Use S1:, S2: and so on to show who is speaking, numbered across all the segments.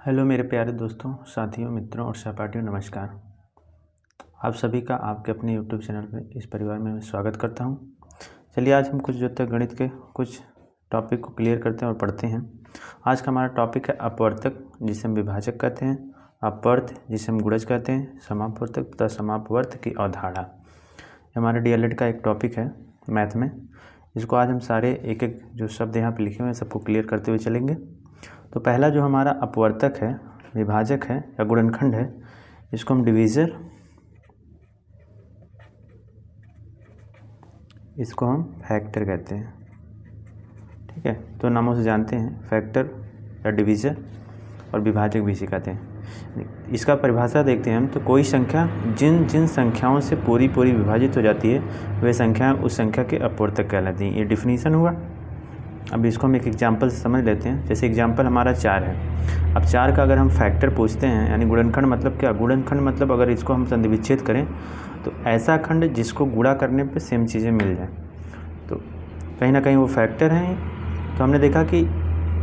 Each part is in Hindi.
S1: हेलो मेरे प्यारे दोस्तों, साथियों, मित्रों और सहपाठियों, नमस्कार। आप सभी का आपके अपने यूट्यूब चैनल में इस परिवार में मैं स्वागत करता हूं। चलिए आज हम कुछ जो तक गणित के कुछ टॉपिक को क्लियर करते हैं और पढ़ते हैं। आज का हमारा टॉपिक है अपवर्तक, जिसे हम विभाजक कहते हैं, अपवर्त जिसे हम गुणज कहते हैं, समापवर्तक तथा समापवर्त की अवधारणा। हमारे डीएलएड का एक टॉपिक है मैथ में। इसको आज हम सारे एक एक जो शब्द यहाँ पर लिखे हुए हैं सबको क्लियर करते हुए चलेंगे। तो पहला जो हमारा अपवर्तक है, विभाजक है या गुणनखंड है, इसको हम डिवीज़र, इसको हम फैक्टर कहते हैं। ठीक है, तो नामों से जानते हैं, फैक्टर या डिवीज़र और विभाजक भी सिखाते हैं। इसका परिभाषा देखते हैं हम, तो कोई संख्या जिन जिन संख्याओं से पूरी विभाजित हो जाती है वे संख्याएं उस संख्या के अपवर्तक कहलाती हैं। ये डिफिनीशन हुआ। अब इसको हम एक एग्जाम्पल से समझ लेते हैं। जैसे एग्जाम्पल हमारा 4 है। अब 4 का अगर हम फैक्टर पूछते हैं, यानी गुणनखंड मतलब क्या? गुणनखंड मतलब अगर इसको हम संधि विच्छेद करें तो ऐसा खंड जिसको गुणा करने पे सेम चीज़ें मिल जाएं, तो कहीं ना कहीं वो फैक्टर हैं। तो हमने देखा कि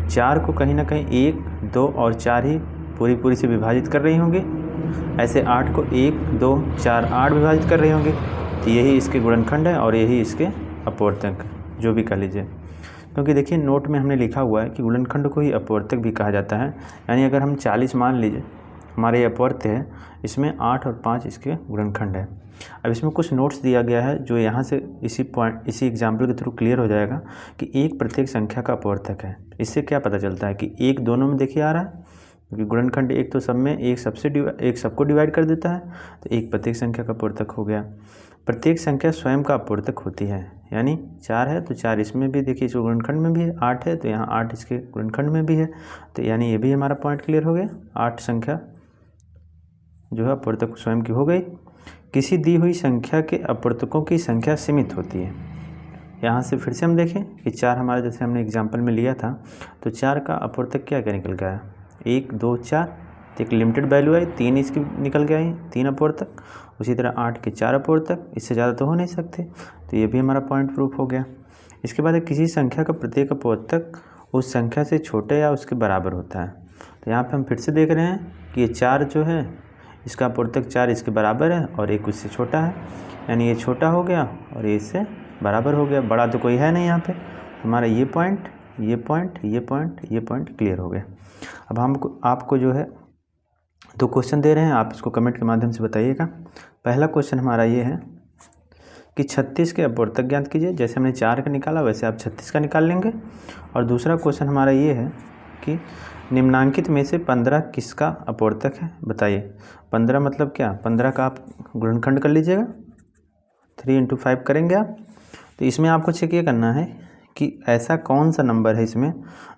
S1: 4 को कहीं ना कहीं 1, 2 और 4 ही पूरी से विभाजित कर रही होंगी। ऐसे 8 को 1, 2, 4, 8 विभाजित कर रही होंगी। तो यही इसके गुणनखंड है और यही इसके अपवर्तक, जो भी कह लीजिए। क्योंकि देखिए नोट में हमने लिखा हुआ है कि गुणनखंड को ही अपवर्तक भी कहा जाता है। यानी अगर हम 40 मान लीजिए हमारे ये अपवर्त है, इसमें 8 और 5 इसके गुणनखंड है। अब इसमें कुछ नोट्स दिया गया है जो यहाँ से इसी एग्जाम्पल के थ्रू क्लियर हो जाएगा कि एक प्रत्येक संख्या का अपवर्तक है। इससे क्या पता चलता है कि एक दोनों में देखिए आ रहा है, क्योंकि गुणनखंड एक तो सब में एक सबको डिवाइड कर देता है, तो एक प्रत्येक संख्या का अपवर्तक हो गया। प्रत्येक संख्या स्वयं का अपवर्तक होती है। यानी 4 है तो 4 इसमें भी देखिए, इस गुणनखंड में भी है। 8 है तो यहाँ 8 इसके गुणनखंड में भी है। तो यानी ये भी हमारा पॉइंट क्लियर हो गया। 8 संख्या जो है अपवर्तक स्वयं की हो गई। किसी दी हुई संख्या के अपवर्तकों की संख्या सीमित होती है। यहाँ से फिर से हम देखें कि 4 हमारा, जैसे हमने एग्जाम्पल में लिया था, तो 4 का अपवर्तक क्या क्या निकल गया? 1, 2, 4। तो एक लिमिटेड वैल्यू आई, 3 इसकी निकल गया है, 3 अपवर्तक। उसी तरह 8 के 4 अपवर्तक, इससे ज़्यादा तो हो नहीं सकते। तो ये भी हमारा पॉइंट प्रूफ हो गया। इसके बाद किसी संख्या का प्रत्येक अपवर्तक उस संख्या से छोटे या उसके बराबर होता है। तो यहाँ पे हम फिर से देख रहे हैं कि ये 4 जो है इसका अपवर्तक 4 इसके बराबर है और एक उससे छोटा है। यानी ये छोटा हो गया और ये इससे बराबर हो गया। बड़ा तो कोई है नहीं यहाँ पे। हमारा ये पॉइंट, ये पॉइंट, ये पॉइंट, ये पॉइंट क्लियर हो गया। अब हम आपको जो है 2 क्वेश्चन दे रहे हैं, आप इसको कमेंट के माध्यम से बताइएगा। पहला क्वेश्चन हमारा ये है कि 36 के अपवर्तक ज्ञात कीजिए। जैसे हमने 4 का निकाला वैसे आप 36 का निकाल लेंगे। और दूसरा क्वेश्चन हमारा ये है कि निम्नांकित में से 15 किसका अपवर्तक है, बताइए। 15 मतलब क्या? 15 का आप गुणनखंड कर लीजिएगा, 3 × 5 करेंगे आप। तो इसमें आपको चेक ये करना है कि ऐसा कौन सा नंबर है इसमें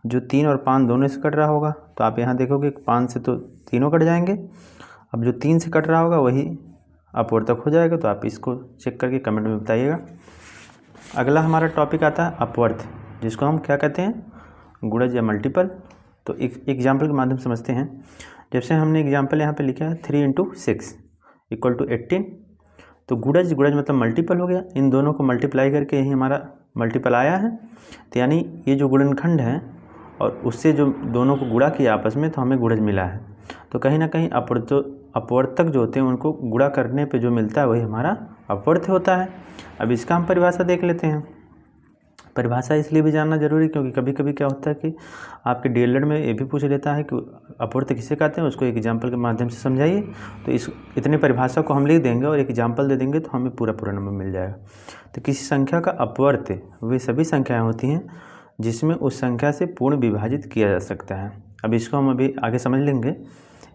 S1: जो 3 और 5 दोनों से कट रहा होगा। तो आप यहाँ देखोगे 5 से तो तीनों कट जाएंगे। अब जो 3 से कट रहा होगा वही अपवर्तक हो जाएगा। तो आप इसको चेक करके कमेंट में बताइएगा। अगला हमारा टॉपिक आता है अपवर्त, जिसको हम क्या कहते हैं? गुणज या मल्टीपल। तो एक एग्जाम्पल के माध्यम से समझते हैं। जैसे हमने एग्जाम्पल यहाँ पे लिखा है 3 × 6 = 18। तो गुणज मतलब मल्टीपल हो गया। इन दोनों को मल्टीप्लाई करके यही हमारा मल्टीपल आया है। तो यानी ये जो गुणनखंड है और उससे जो दोनों को गुणा किया आपस में, तो हमें गुणज मिला है। तो कहीं ना कहीं अपवर्तक जो होते हैं उनको गुणा करने पे जो मिलता है वही हमारा अपवर्त होता है। अब इसका हम परिभाषा देख लेते हैं। परिभाषा इसलिए भी जानना जरूरी क्योंकि कभी कभी क्या होता है कि आपके डीएलएड में ये भी पूछ लेता है कि अपवर्त किसे कहते हैं, उसको एक एग्जाम्पल के माध्यम से समझाइए। तो इतने परिभाषा को हम लिख देंगे और एक एग्जाम्पल दे देंगे तो हमें पूरा नंबर मिल जाएगा। तो किसी संख्या का अपवर्त वे सभी संख्याएँ होती हैं जिसमें उस संख्या से पूर्ण विभाजित किया जा सकता है। अब इसको हम अभी आगे समझ लेंगे,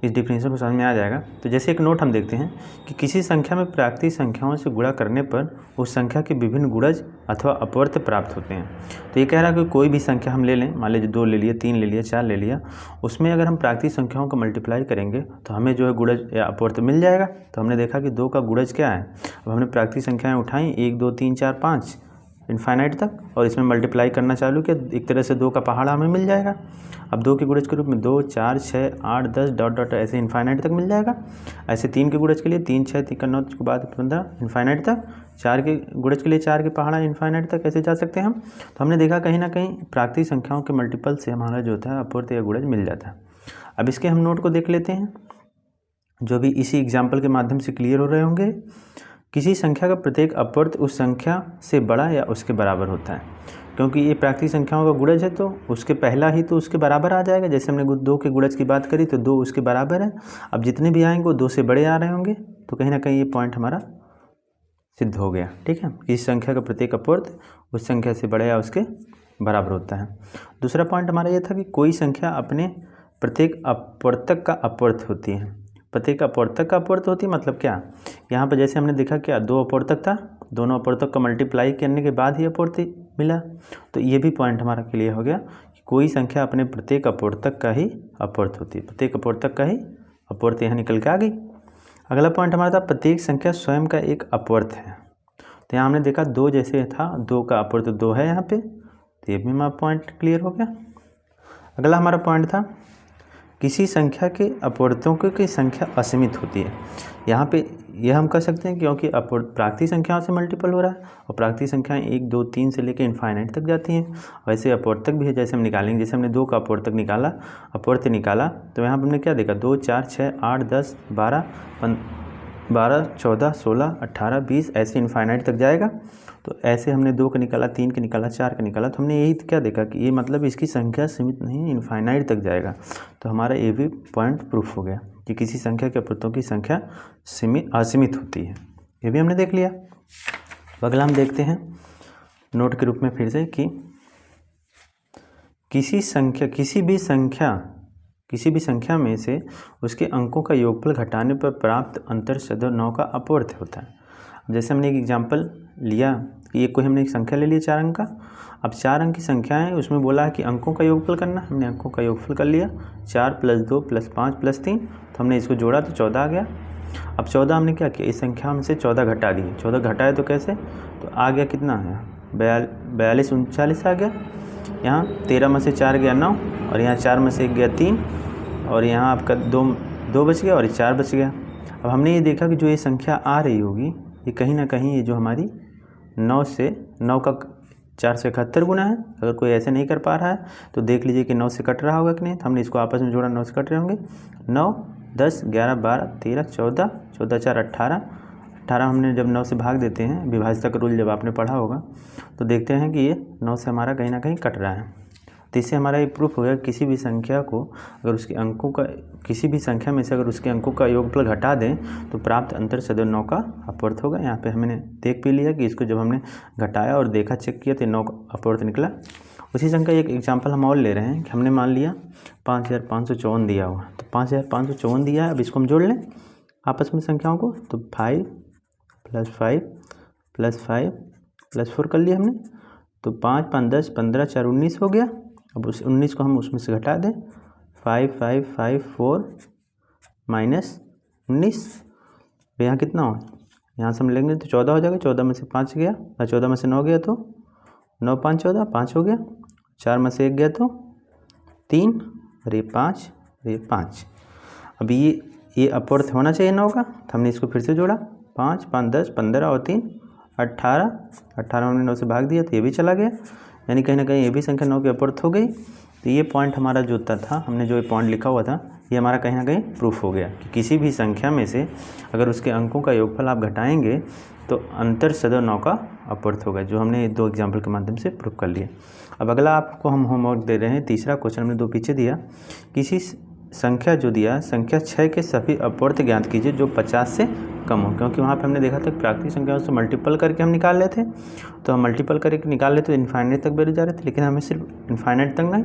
S1: इस डिफिनेशन को समझ में आ जाएगा। तो जैसे एक नोट हम देखते हैं कि किसी संख्या में प्राकृतिक संख्याओं से गुणा करने पर उस संख्या के विभिन्न गुणज अथवा अपवर्त प्राप्त होते हैं। तो ये कह रहा है कि कोई भी संख्या हम ले लें, मान लीजिए 2 ले लिया, 3 ले लिया, 4 ले लिया, उसमें अगर हम प्राकृतिक संख्याओं को मल्टीप्लाई करेंगे तो हमें जो है गुणज या अपवर्त मिल जाएगा। तो हमने देखा कि 2 का गुणज क्या है। अब हमने प्राकृतिक संख्याएँ उठाई 1, 2, 3, 4, 5 इनफाइनाइट तक, और इसमें मल्टीप्लाई करना चालू किया। एक तरह से 2 का पहाड़ा हमें मिल जाएगा। अब 2 के गुणज के रूप में 2, 4, 6, 8, 10 डॉट ऐसे इनफाइनाइट तक मिल जाएगा। ऐसे 3 के गुणज के लिए 3, 6, 3 का 9 के बाद 15 इनफाइनाइट तक। 4 के गुणज के लिए 4 के पहाड़ा इनफाइनाइट तक ऐसे जा सकते हैं हम। तो हमने देखा कहीं ना कहीं प्राकृतिक संख्याओं के मल्टीपल से हमारा जो होता है अपवर्त या गुणज मिल जाता है। अब इसके हम नोट को देख लेते हैं, जो भी इसी एग्जाम्पल के माध्यम से क्लियर हो रहे होंगे। किसी संख्या का प्रत्येक अपवर्त उस संख्या से बड़ा या उसके बराबर होता है। क्योंकि ये प्राकृतिक संख्याओं का गुणज है तो उसके पहला ही तो उसके बराबर आ जाएगा। जैसे हमने 2 के गुणज की बात करी तो 2 उसके बराबर है। अब जितने भी आएंगे वो 2 से बड़े आ रहे होंगे, तो कहीं ना कहीं ये पॉइंट हमारा सिद्ध हो गया। ठीक है, इस संख्या का प्रत्येक अपवर्त उस संख्या से बड़ा या उसके बराबर होता है। दूसरा पॉइंट हमारा ये था कि कोई संख्या अपने प्रत्येक अपवर्तक का अपवर्त होती है। प्रत्येक अपवर्तक का अपवर्त होती है मतलब क्या, यहाँ पर जैसे हमने देखा क्या 2 अपवर्तक था, दोनों अपवर्तक का मल्टीप्लाई करने के बाद ही अपवर्त मिला। तो ये भी पॉइंट हमारा क्लियर हो गया कि कोई संख्या अपने प्रत्येक अपवर्तक का ही अपवर्त होती है। प्रत्येक अपवर्तक का ही अपवर्त यहाँ निकल के आ गई। अगला पॉइंट हमारा था प्रत्येक संख्या स्वयं का एक अपवर्त है। तो यहाँ हमने देखा 2 जैसे था, 2 का अपवर्त 2 है यहाँ पे, तो ये भी हमारा पॉइंट क्लियर हो गया। अगला हमारा पॉइंट था किसी संख्या के अपवर्तों की संख्या असीमित होती है। यहाँ पे यह हम कह सकते हैं क्योंकि प्राकृतिक संख्याओं से मल्टीपल हो रहा है और प्राकृतिक संख्याएं 1, 2, 3 से लेकर इनफाइनाइट तक जाती हैं। वैसे अपवर्तक भी है, जैसे हम निकालेंगे, जैसे हमने 2 का अपवर्त निकाला तो यहाँ पर हमने क्या देखा 2, 4, 6, 8, 10, 12, 14, 16, 18, 20 ऐसे इनफाइनाइट तक जाएगा। तो ऐसे हमने 2 का निकाला, 3 का निकाला, 4 का निकाला, तो हमने यही क्या देखा कि ये मतलब इसकी संख्या सीमित नहीं है, इनफाइनाइट तक जाएगा। तो हमारा ये भी पॉइंट प्रूफ हो गया कि किसी संख्या के अपवर्तों की संख्या असीमित होती है। ये भी हमने देख लिया। अगला हम देखते हैं नोट के रूप में फिर से कि किसी भी संख्या में से उसके अंकों का योगफल घटाने पर प्राप्त अंतर सदैव 9 का अपवर्त होता है। जैसे हमने एक एग्जांपल लिया कि ये कोई हमने एक संख्या ले लिया 4 अंक का। अब 4 अंक की संख्या है, उसमें बोला है कि अंकों का योगफल करना। हमने अंकों का योगफल कर लिया, 4 + 2 + 5 + 3, तो हमने इसको जोड़ा तो 14 आ गया। अब 14 हमने क्या किया, इस संख्या में से 14 घटा दिए। 14 घटाए तो कैसे, तो आ गया कितना है 42, 39 आ गया। यहाँ 13 में से 4 गया 9, और यहाँ 4 में से 1 गया 3, और यहाँ आपका 2 बच गया और 4 बच गया। अब हमने ये देखा कि जो ये संख्या आ रही होगी ये कहीं ना कहीं ये जो हमारी 9 का 4 से 71 गुना है। अगर कोई ऐसे नहीं कर पा रहा है तो देख लीजिए कि 9 से कट रहा होगा कि नहीं। तो हमने इसको आपस में जोड़ा, 9 से कट रहे होंगे। 9, 10, 11, 12, 13, 14, 14, 4, 18। 18 हमने जब 9 से भाग देते हैं, विभाज्यता का रूल जब आपने पढ़ा होगा, तो देखते हैं कि ये 9 से हमारा कहीं ना कहीं कट रहा है। तो इससे हमारा ये प्रूफ हो गया किसी भी संख्या को अगर उसके अंकों का किसी भी संख्या में से अगर उसके अंकों का योगफल घटा दें तो प्राप्त अंतर सदैव 9 का अपवर्त होगा। यहाँ पे हमने देख भी लिया कि इसको जब हमने घटाया और देखा, चेक किया तो 9 का अपवर्त निकला। उसी संख्या एक एग्जांपल हम और ले रहे हैं कि हमने मान लिया 5554 दिया हुआ, तो 5554 दिया है। अब इसको हम जोड़ लें आपस में संख्याओं को, तो 5 + 5 + 5 + 4 कर लिया हमने। तो 5, 5, 10, 15, 4, 19 हो गया। अब उस 19 को हम उसमें से घटा दें, 5, 5, 5, 4 - 19। तो यहाँ कितना हो, यहाँ से हम लेंगे तो 14 हो जाएगा। 14 में से 5 गया, 14 में से 9 गया तो 9, 5, 14, 5 हो गया। 4 में से 1 गया तो 3, और ये 5, और ये 5। अब ये अपवर्त होना चाहिए 9 का, तो हमने इसको फिर से जोड़ा, 5, 5, 10, 15 और 3 18। 18 हमने 9 से भाग दिया तो ये भी चला गया, यानी कहीं ना कहीं ये भी संख्या 9 की अपवर्त हो गई। तो ये पॉइंट हमारा जो था, हमने जो पॉइंट लिखा हुआ था, ये हमारा कहीं ना कहीं प्रूफ हो गया कि किसी भी संख्या में से अगर उसके अंकों का योगफल आप घटाएंगे तो अंतर सदैव 9 का अपवर्त होगा, जो हमने 2 एग्जाम्पल के माध्यम से प्रूफ कर लिया। अब अगला आपको हम होमवर्क दे रहे हैं, तीसरा क्वेश्चन हमने 2 पीछे दिया। किसी संख्या जो दिया, संख्या 6 के सभी अपवर्त ज्ञात कीजिए जो 50 से कम हो। क्योंकि वहाँ पे हमने देखा था प्राकृतिक संख्याओं से मल्टीपल करके हम निकाल लेते, तो हम मल्टीपल करके निकाल लेते तो इनफाइनाइट तक बढ़ जा रहे थे, लेकिन हमें सिर्फ इनफाइनाइट तक नहीं।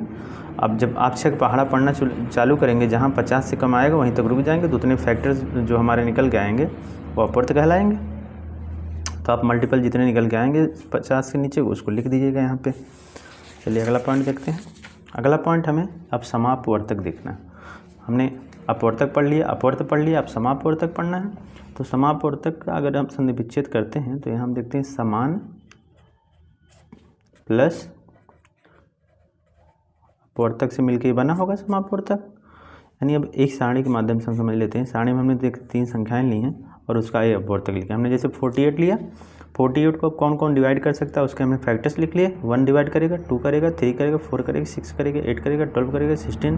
S1: अब जब आप 6 का पहाड़ा पढ़ना चालू करेंगे, जहाँ 50 से कम आएगा वहीं तक रुक जाएंगे, तो उतने फैक्टर्स जो हमारे निकल के आएंगे वो अपवर्त कहलाएंगे। तो आप मल्टीपल जितने निकल के आएंगे 50 के नीचे उसको लिख दीजिएगा यहाँ पे। चलिए अगला पॉइंट देखते हैं। अगला पॉइंट हमें अब समापवर्तक देखना है। हमने अपवर्तक पढ़ लिया, अपवर्त पढ़ लिया, अब समापवर्तक पढ़ना है। तो समापवर्तक का अगर हम संधि विच्छेद करते हैं तो यहाँ हम देखते हैं समान प्लस अपवर्तक से मिलकर बना होगा समापवर्तक। यानी अब एक सारणी के माध्यम से हम समझ लेते हैं। सारणी में हमने 3 संख्याएं ली हैं और उसका ये अपवर्तक लिखा। हमने जैसे 48 लिया 48 को कौन कौन डिवाइड कर सकता है उसके हमने फैक्टर्स लिख लिए। 1 डिवाइड करेगा, 2 करेगा, 3 करेगा, 4 करेगा, 6 करेगा, 8 करेगा, 12 करेगा, 16,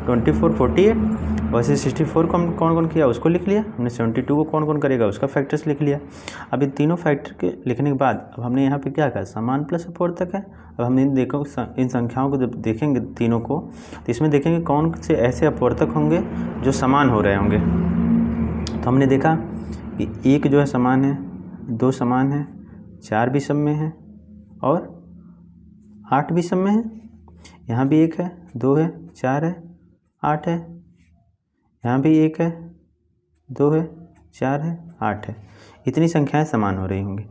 S1: 24, 48। वैसे 64 को हम कौन कौन किया उसको लिख लिया हमने। 72 को कौन कौन करेगा उसका फैक्टर्स लिख लिया। अब इन तीनों फैक्टर के लिखने के बाद अब हमने यहाँ पे क्या कहा, समान प्लस अपवर्तक है। अब हम इन संख्याओं को जब देखेंगे तीनों को तो इसमें देखेंगे कौन से ऐसे अपवर्तक होंगे जो समान हो रहे होंगे। तो हमने देखा कि 1 जो है समान है, 2 समान है, 4 भी सम में है और 8 भी सम में है। यहाँ भी 1 है, 2 है, 4 है, 8 है। यहाँ भी 1 है, 2 है, 4 है, 8 है। इतनी संख्याएं समान हो रही होंगी।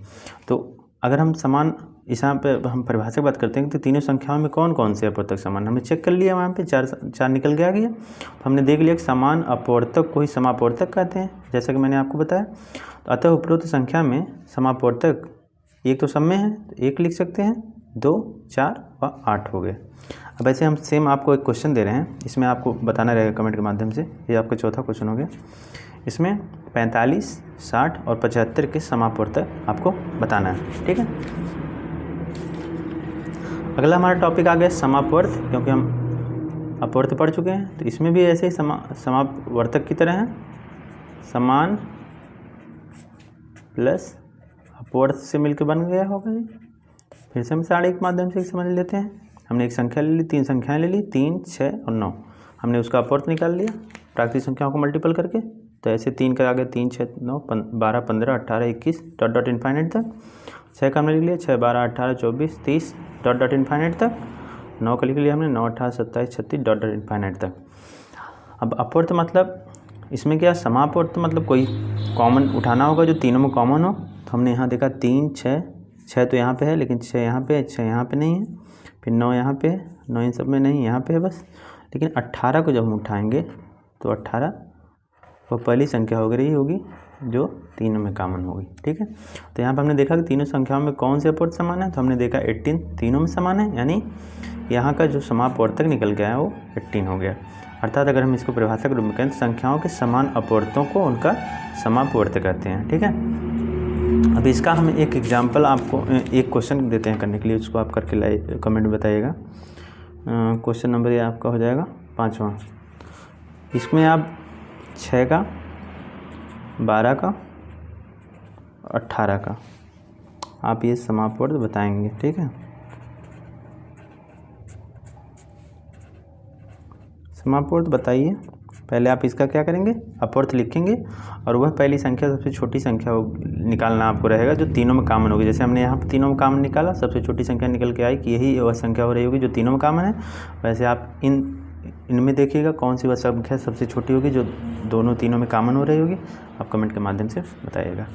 S1: तो अगर हम समान इस यहाँ पे हम परिभाषा की बात करते हैं तो तीनों संख्याओं में कौन कौन से अपवर्तक समान, हमने चेक कर लिया। वहाँ पे 4 निकल के आ गया। तो हमने देख लिया कि समान अपवर्तक को ही समापवर्तक कहते हैं, जैसा कि मैंने आपको बताया। तो अतः उपरोक्त संख्या में समापवर्तक 1 तो सम में है तो 1 लिख सकते हैं, 2, 4 और 8 हो गए। अब ऐसे हम सेम आपको एक क्वेश्चन दे रहे हैं, इसमें आपको बताना रहेगा कमेंट के माध्यम से। ये आपका चौथा क्वेश्चन हो गया। इसमें 45, 60 और 75 के समापवर्तक आपको बताना है, ठीक है। अगला हमारा टॉपिक आ गया समापवर्त, क्योंकि हम अपवर्त पढ़ चुके हैं। तो इसमें भी ऐसे ही समापवर्तक की तरह है, समान प्लस अपवर्त से मिलकर बन गया होगा। फिर से हम सारे के माध्यम से समझ लेते हैं। हमने एक संख्या ले ली, 3 संख्याएं ले ली, 3, 6 और 9। हमने उसका अपवर्त निकाल लिया प्राकृतिक संख्याओं को मल्टीपल करके। तो ऐसे 3 का आ गया 3, 6, 9, 12, 15, 18, 21 डॉट इनफाइनाइट तक। 6 का हमने लिख लिया 6, 12, 18, 24, 30 डॉट इनफाइनाइट तक। 9 का लिख लिया हमने 9, 18, 27, 36 डॉट इनफाइनाइट तक। अब अपवर्त मतलब इसमें क्या, समापवर्त मतलब कोई कॉमन उठाना होगा जो तीनों में कॉमन हो। तो हमने यहाँ देखा 3, 6 तो यहाँ पे है लेकिन 6 यहाँ पे है, 6 यहाँ पे नहीं है। फिर 9 यहाँ पे है, 9 इन सब में नहीं, यहाँ पे है बस। लेकिन 18 को जब हम उठाएंगे तो 18 वो पहली संख्या हो रही होगी जो तीनों में कॉमन होगी, ठीक है। तो यहाँ पर हमने देखा कि तीनों संख्याओं में कौन से अपवर्त समान है। तो हमने देखा 18 तीनों में समान है, यानी यहाँ का जो समापवर्तक निकल गया है वो 18 हो गया। अर्थात अगर हम इसको परिभाषा के रूप में कहें तो संख्याओं के समान अपवर्तों को उनका समापवर्त कहते हैं, ठीक है। अब इसका हम एक एग्जाम्पल आपको एक क्वेश्चन देते हैं करने के लिए, उसको आप करके लाइए, कमेंट में बताइएगा। क्वेश्चन नंबर ये आपका हो जाएगा 5वां। इसमें आप 6 का, 12 का, 18 का आप ये समापवर्त बताएंगे, ठीक है। समापवर्त बताइए। पहले आप इसका क्या करेंगे, अपवर्त लिखेंगे और वह पहली संख्या सबसे छोटी संख्या निकालना आपको रहेगा जो तीनों में कॉमन होगी। जैसे हमने यहाँ पर तीनों में कॉमन निकाला, सबसे छोटी संख्या निकल के आई कि यही वह संख्या हो रही होगी जो तीनों में कॉमन है। वैसे आप इनमें देखिएगा कौन सी वह संख्या सबसे छोटी होगी जो दोनों तीनों में कॉमन हो रही होगी। आप कमेंट के माध्यम से बताइएगा।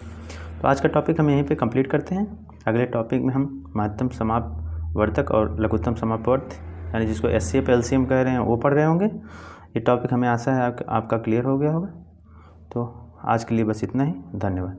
S1: तो आज का टॉपिक हम यहीं पे कंप्लीट करते हैं। अगले टॉपिक में हम महत्तम समापवर्तक और लघुत्तम समापवर्त यानी जिसको HCF LCM कह रहे हैं वो पढ़ रहे होंगे। ये टॉपिक हमें आशा है आपका क्लियर हो गया होगा। तो आज के लिए बस इतना ही, धन्यवाद।